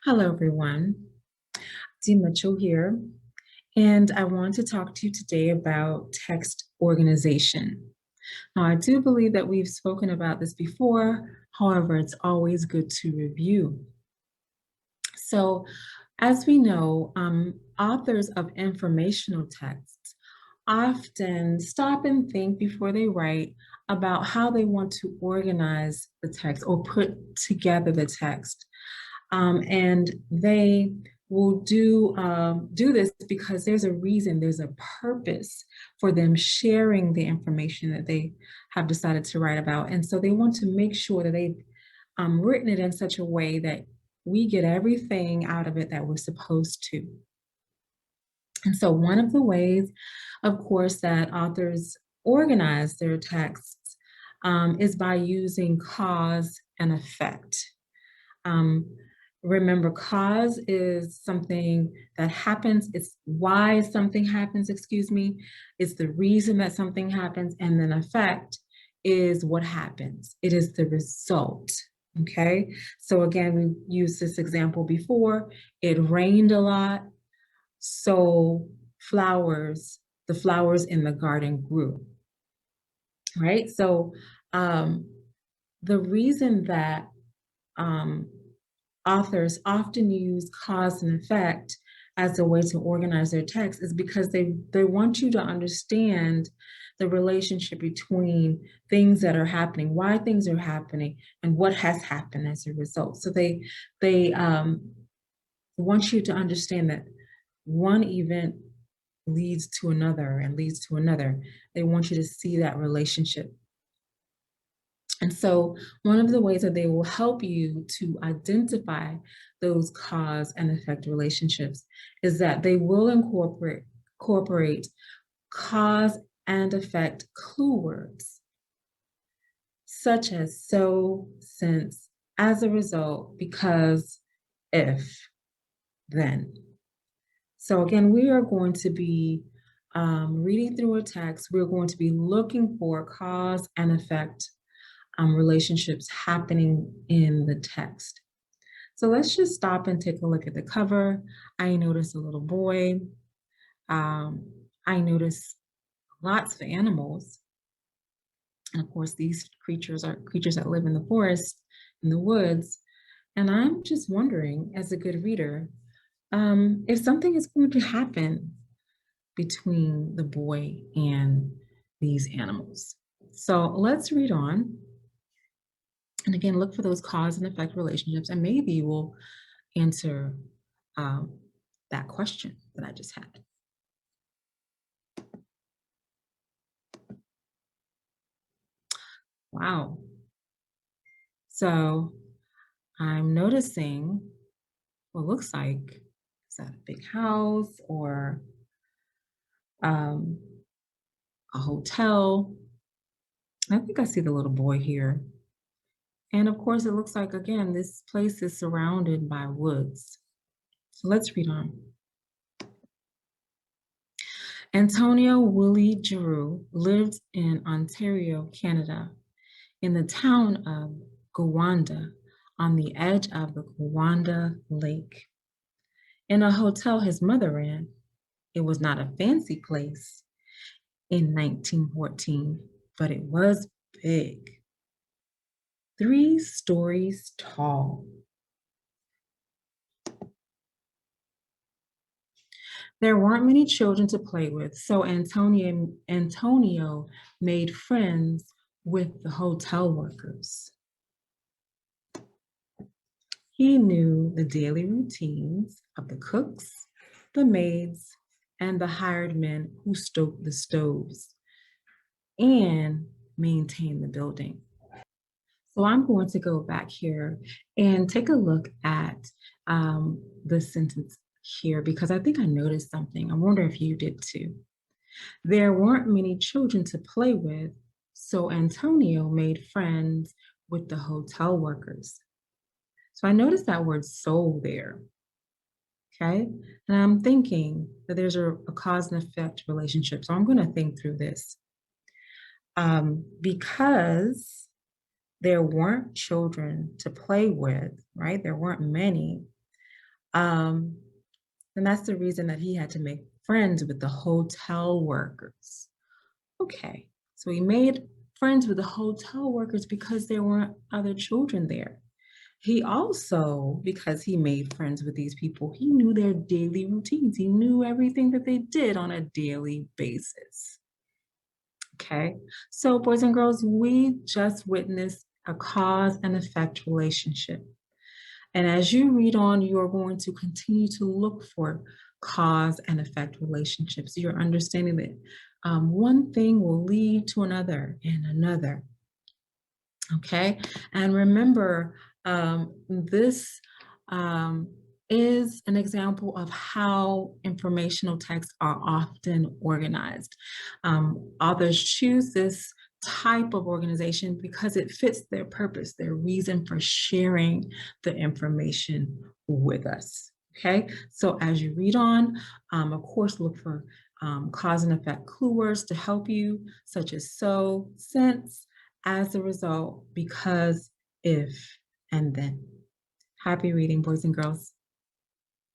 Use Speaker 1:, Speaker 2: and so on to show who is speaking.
Speaker 1: Hello, everyone. Dee Mitchell here, and I want to talk to you today about text organization. Now, I do believe that we've spoken about this before. However, it's always good to review. So, as we know, authors of informational texts often stop and think before they write about how they want to organize the text or put together the text. And they will do this because there's a reason, there's a purpose for them sharing the information that they have decided to write about. And so they want to make sure that they've written it in such a way that we get everything out of it that we're supposed to. And so one of the ways, of course, that authors organize their texts is by using cause and effect. Um, Remember, cause is something that happens. It's why something happens, excuse me. It's the reason that something happens. And then effect is what happens. It is the result. Okay. So again, we used this example before. It rained a lot. So the flowers in the garden grew. Right. So um, the reason that um, authors often use cause and effect as a way to organize their text is because they want you to understand the relationship between things that are happening, why things are happening, and what has happened as a result. So they want you to understand that one event leads to another and leads to another. They want you to see that relationship. And so one of the ways that they will help you to identify those cause and effect relationships is that they will incorporate cause and effect clue words, such as so, since, as a result, because, if, then. So again, we are going to be reading through a text. We're going to be looking for cause and effect relationships happening in the text. So let's just stop and take a look at the cover. I notice a little boy. I notice lots of animals. And of course, these creatures are creatures that live in the forest, in the woods. And I'm just wondering, as a good reader, if something is going to happen between the boy and these animals. So let's read on. And again, look for those cause and effect relationships, and maybe you will answer um, that question that I just had. Wow. So I'm noticing what looks like, is that a big house or um, a hotel? I think I see the little boy here. And of course, it looks like, again, this place is surrounded by woods. So let's read on. Antonio Willie Giroux lived in Ontario, Canada, in the town of Gowanda on the edge of the Gowanda Lake. In a hotel his mother ran, it was not a fancy place in 1914, but it was big, 3 stories tall. There weren't many children to play with, so Antonio made friends with the hotel workers. He knew the daily routines of the cooks, the maids, and the hired men who stoked the stoves and maintained the building. So I'm going to go back here and take a look at the sentence here because I think I noticed something. I wonder if you did too. There weren't many children to play with, so Antonio made friends with the hotel workers. So I noticed that word "so" there. Okay. And I'm thinking that there's a cause and effect relationship. So I'm going to think through this. Because there weren't children to play with, right? There weren't many. Um, and that's the reason that he had to make friends with the hotel workers. Okay, so he made friends with the hotel workers because there weren't other children there. He also, because he made friends with these people, he knew their daily routines. He knew everything that they did on a daily basis. Okay, so boys and girls, we just witnessed a cause and effect relationship. And as you read on, you are going to continue to look for cause and effect relationships. You're understanding that one thing will lead to another and another. Okay. And remember, this um, is an example of how informational texts are often organized. Authors choose this type of organization because it fits their purpose, their reason for sharing the information with us. Okay, so as you read on, of course, look for cause and effect clue words to help you, such as so, since, as a result, because, if, and then. Happy reading, boys and girls.